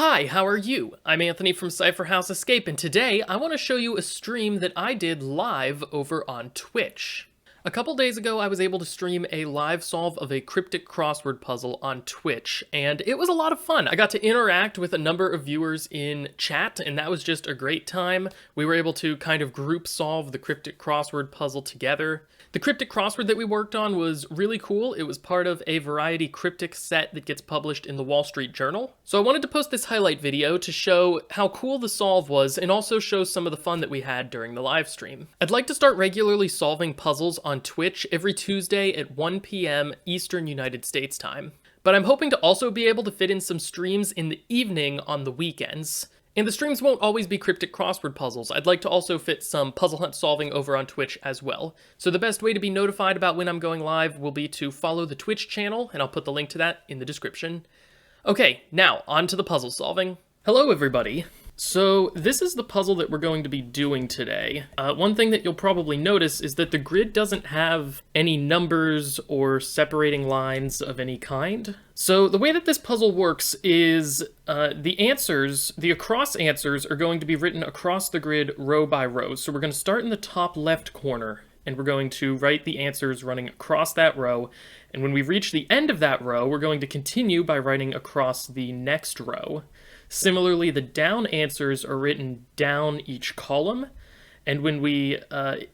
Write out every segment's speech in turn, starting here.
Hi, how are you? I'm Anthony from Cypher House Escape, and today I want to show you a stream that I did live over on Twitch. A couple days ago, I was able to stream a live solve of a cryptic crossword puzzle on Twitch, and it was a lot of fun. I got to interact with a number of viewers in chat, and that was just a great time. We were able to kind of group solve the cryptic crossword puzzle together. The cryptic crossword that we worked on was really cool. It was part of a variety cryptic set that gets published in the Wall Street Journal. So I wanted to post this highlight video to show how cool the solve was and also show some of the fun that we had during the live stream. I'd like to start regularly solving puzzles on Twitch every Tuesday at 1 p.m. Eastern United States time. But I'm hoping to also be able to fit in some streams in the evening on the weekends. And the streams won't always be cryptic crossword puzzles. I'd like to also fit some puzzle hunt solving over on Twitch as well. So the best way to be notified about when I'm going live will be to follow the Twitch channel, and I'll put the link to that in the description. Okay, now on to the puzzle solving. Hello everybody. So this is the puzzle that we're going to be doing today. One thing that you'll probably notice is that the grid doesn't have any numbers or separating lines of any kind. So the way that this puzzle works is the across answers are going to be written across the grid row by row. So we're going to start in the top left corner, and we're going to write the answers running across that row. And when we reach the end of that row, we're going to continue by writing across the next row. Similarly, the down answers are written down each column, and when we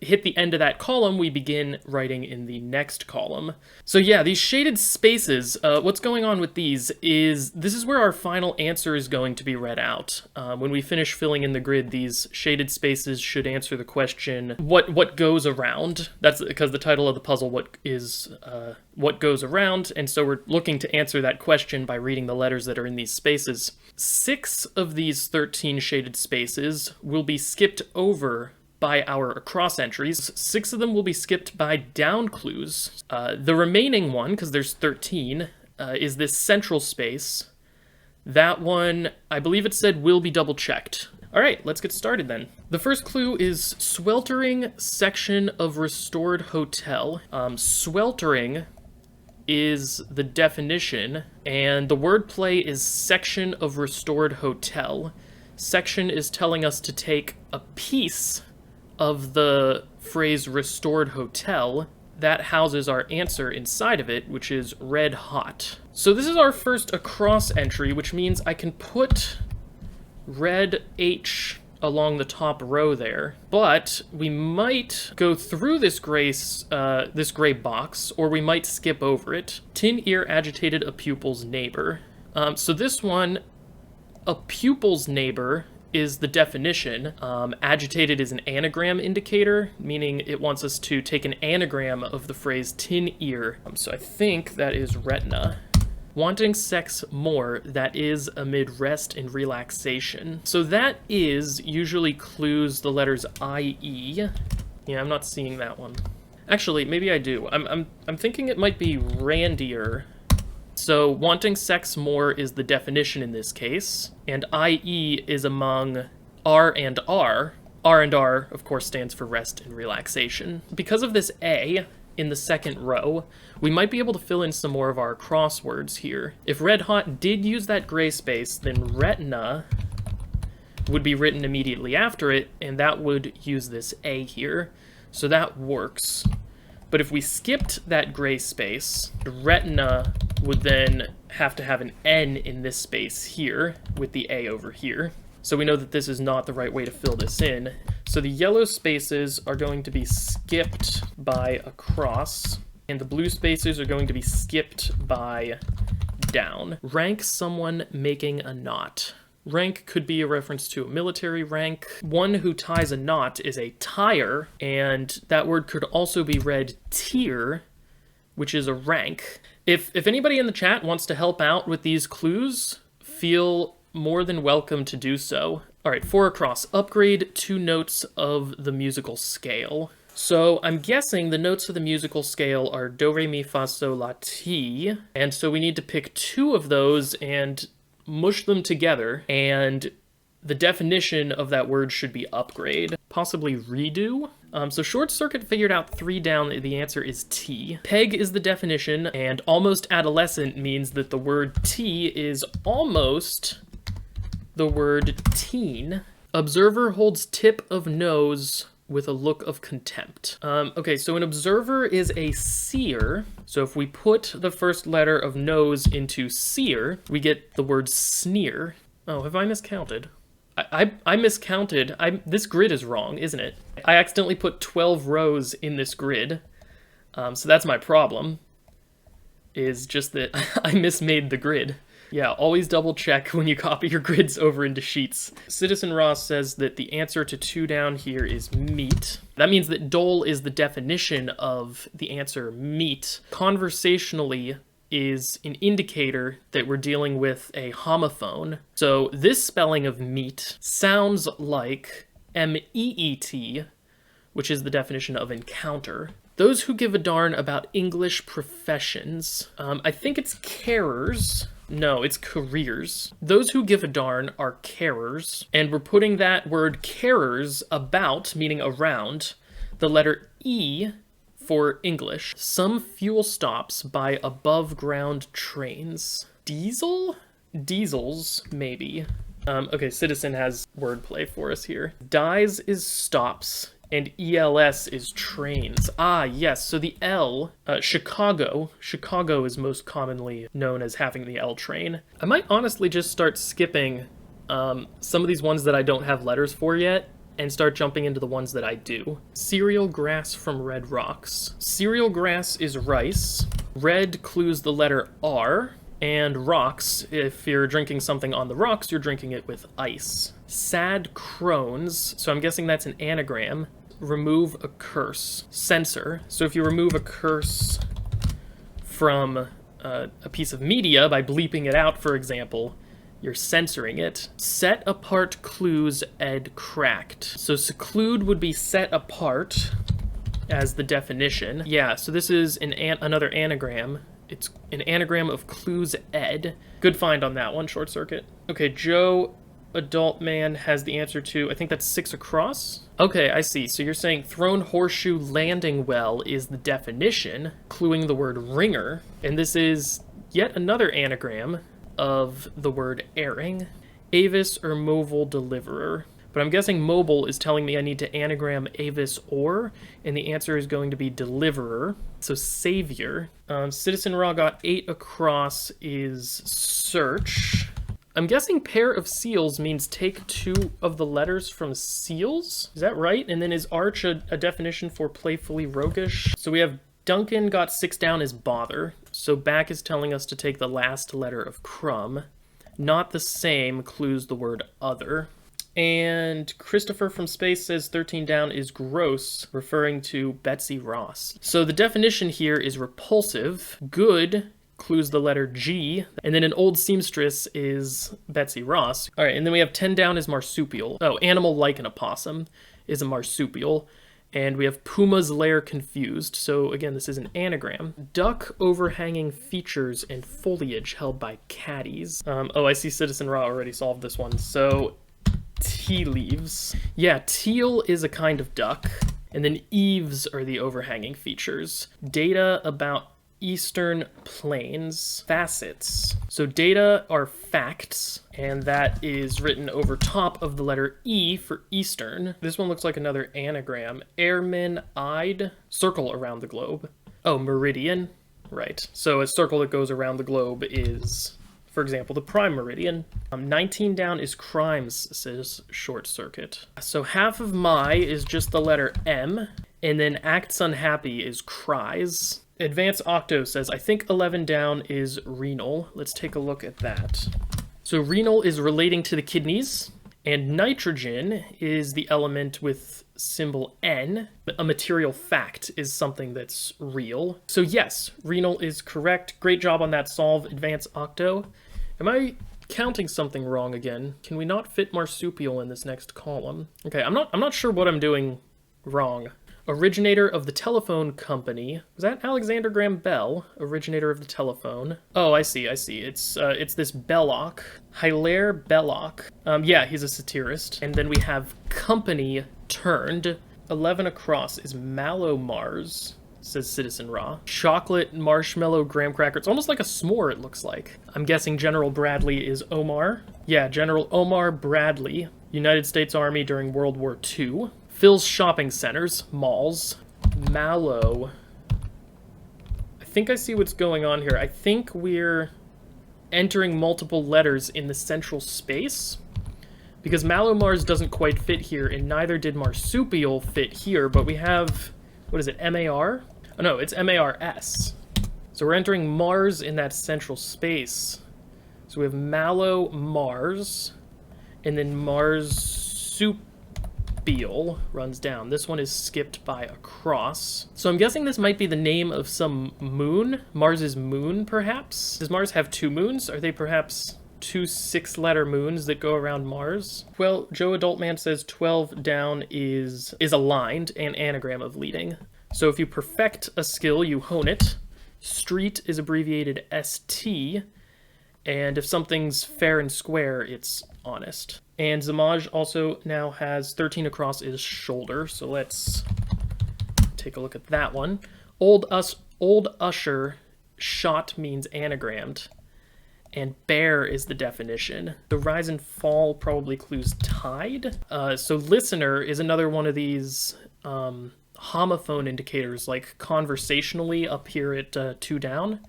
hit the end of that column, we begin writing in the next column. So yeah, these shaded spaces, what's going on with these is this is where our final answer is going to be read out. When we finish filling in the grid, these shaded spaces should answer the question, what goes around? That's because the title of the puzzle, what goes around, and so we're looking to answer that question by reading the letters that are in these spaces. 6 of these 13 shaded spaces will be skipped over by our across entries. 6 of them will be skipped by down clues. The remaining one, because there's 13, is this central space. That one, I believe it said will be double checked. All right, let's get started then. The first clue is sweltering section of restored hotel. Sweltering is the definition, and the wordplay is section of restored hotel. Section is telling us to take a piece of the phrase restored hotel that houses our answer inside of it, which is red hot. So this is our first across entry, which means I can put red H along the top row there, but we might go through this gray box, or we might skip over it. Tin ear agitated a pupil's neighbor. So this one, a pupil's neighbor is the definition. Agitated is an anagram indicator, meaning it wants us to take an anagram of the phrase tin ear. So I think that is retina. Wanting sex more, that is amid rest and relaxation. So that is usually clues the letters I-E. Yeah, I'm not seeing that one. Actually, maybe I do. I'm thinking it might be randier. So wanting sex more is the definition in this case, and I-E is among R and R. R and R, of course, stands for rest and relaxation. Because of this A in the second row, we might be able to fill in some more of our crosswords here. If red hot did use that gray space, then retina would be written immediately after it, and that would use this A here. So that works. But if we skipped that gray space, retina would then have to have an N in this space here with the A over here. So we know that this is not the right way to fill this in. So the yellow spaces are going to be skipped by across, and the blue spaces are going to be skipped by down. Rank someone making a knot. Rank could be a reference to a military rank. One who ties a knot is a tire, and that word could also be read tier, which is a rank. If anybody in the chat wants to help out with these clues, feel more than welcome to do so. All right, 4 across. Upgrade 2 notes of the musical scale. So I'm guessing the notes of the musical scale are do, re, mi, fa, sol, la, ti, and so we need to pick 2 of those and mush them together, and the definition of that word should be upgrade, possibly redo. So short circuit figured out 3 down, the answer is T. Peg is the definition, and almost adolescent means that the word T is almost the word teen. Observer holds tip of nose with a look of contempt. Okay, so an observer is a seer. So if we put the first letter of nose into seer, we get the word sneer. Oh, have I miscounted? I miscounted. This grid is wrong, isn't it? I accidentally put 12 rows in this grid. So that's my problem, is just that I mismade the grid. Yeah, always double check when you copy your grids over into sheets. Citizen Ross says that the answer to 2 down here is meat. That means that dole is the definition of the answer meat. Conversationally is an indicator that we're dealing with a homophone. So this spelling of meat sounds like M-E-E-T, which is the definition of encounter. Those who give a darn about English professions. I think it's carers. No, it's careers. Those who give a darn are carers, and we're putting that word carers about, meaning around, the letter E for English. Some fuel stops by above-ground trains. Diesel? Diesels, maybe. Okay, Citizen has wordplay for us here. Dies is stops, and ELS is trains. Ah, yes, so the L, Chicago. Chicago is most commonly known as having the L train. I might honestly just start skipping some of these ones that I don't have letters for yet, and start jumping into the ones that I do. Cereal grass from red rocks. Cereal grass is rice. Red clues the letter R. And rocks, if you're drinking something on the rocks, you're drinking it with ice. Sad crones, so I'm guessing that's an anagram. Remove a curse. Censor, so if you remove a curse from a piece of media by bleeping it out, for example, you're censoring it. Set apart clues Ed cracked. So seclude would be set apart as the definition. Yeah, so this is another anagram. It's an anagram of clues Ed. Good find on that one, Short Circuit. Okay, Joe, adult man, has the answer to, I think that's 6 across? Okay, I see. So you're saying thrown horseshoe landing well is the definition, cluing the word ringer. And this is yet another anagram of the word airing. Avis or mobile deliverer. But I'm guessing mobile is telling me I need to anagram Avis or, and the answer is going to be deliverer. So savior. Citizen Raw got 8 across is search. I'm guessing pair of seals means take 2 of the letters from seals? Is that right? And then is arch a definition for playfully roguish? So we have Duncan got 6 down as bother. So back is telling us to take the last letter of crumb. Not the same clues the word other. And Christopher from Space says 13 down is gross, referring to Betsy Ross. So the definition here is repulsive. Good clues the letter G, and then an old seamstress is Betsy Ross. All right, and then we have 10 down is marsupial. Oh, animal like an opossum is a marsupial. And we have Puma's lair confused. So again, this is an anagram. Duck overhanging features and foliage held by caddies. Oh, I see Citizen Raw already solved this one. So tea leaves. Yeah, teal is a kind of duck. And then eaves are the overhanging features. Data about Eastern Plains. Facets. So data are facts, and that is written over top of the letter E for Eastern. This one looks like another anagram. Airman-eyed. Circle around the globe. Oh, meridian. Right. So a circle that goes around the globe is, for example, the prime meridian. 19 down is crimes, says Short Circuit. So half of my is just the letter M, and then acts unhappy is cries. Advanced Octo says, I think 11 down is renal. Let's take a look at that. So renal is relating to the kidneys, and nitrogen is the element with symbol N. A material fact is something that's real. So yes, renal is correct. Great job on that solve, Advanced Octo. Am I counting something wrong again? Can we not fit marsupial in this next column? Okay, I'm not sure what I'm doing wrong. Originator of the telephone company. Was that Alexander Graham Bell? Originator of the telephone. Oh, I see. It's this Belloc. Hilaire Belloc. Yeah, he's a satirist. And then we have company turned. 11 across is Mallow Mars. says Citizen Raw. Chocolate, marshmallow, graham cracker. It's almost like a s'more, it looks like. I'm guessing General Bradley is Omar. Yeah, General Omar Bradley, United States Army during World War II. Phil's Shopping Centers, malls. Mallow. I think I see what's going on here. I think we're entering multiple letters in the central space, because Mallow Mars doesn't quite fit here, and neither did Marsupial fit here, but we have, what is it, MAR? Oh no, it's MARS. So we're entering Mars in that central space. So we have Mallow Mars, and then Marsupial runs down. This one is skipped by a cross. So I'm guessing this might be the name of some moon. Mars's moon, perhaps? Does Mars have 2 moons? Are they perhaps 2 6-letter moons that go around Mars? Well, Joe Adultman says 12 down is aligned, an anagram of leading. So if you perfect a skill, you hone it. Street is abbreviated ST, and if something's fair and square, it's honest. And Zamaj also now has 13 across his shoulder, so let's take a look at that one. Old Usher, shot means anagrammed, and bear is the definition. The rise and fall probably clues tide. So listener is another one of these homophone indicators, like conversationally up here at 2 down.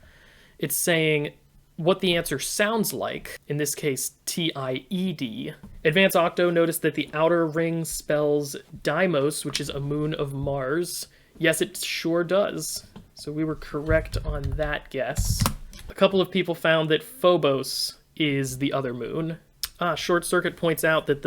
It's saying what the answer sounds like, in this case, TIED. Advanced Octo noticed that the outer ring spells Deimos, which is a moon of Mars. Yes, it sure does. So we were correct on that guess. A couple of people found that Phobos is the other moon. Short Circuit points out that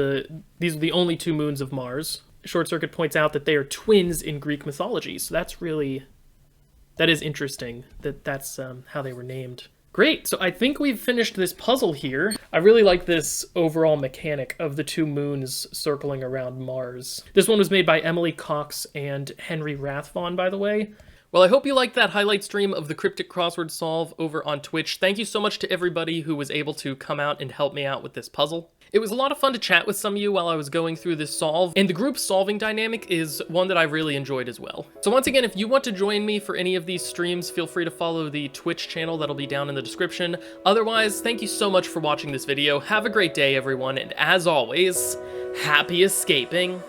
these are the only 2 moons of Mars. Short Circuit points out that they are twins in Greek mythology, so that is interesting that that's how they were named. Great, so I think we've finished this puzzle here. I really like this overall mechanic of the 2 moons circling around Mars. This one was made by Emily Cox and Henry Rathvon, by the way. Well, I hope you liked that highlight stream of the Cryptic Crossword Solve over on Twitch. Thank you so much to everybody who was able to come out and help me out with this puzzle. It was a lot of fun to chat with some of you while I was going through this solve, and the group solving dynamic is one that I really enjoyed as well. So once again, if you want to join me for any of these streams, feel free to follow the Twitch channel that'll be down in the description. Otherwise, thank you so much for watching this video. Have a great day, everyone, and as always, happy escaping.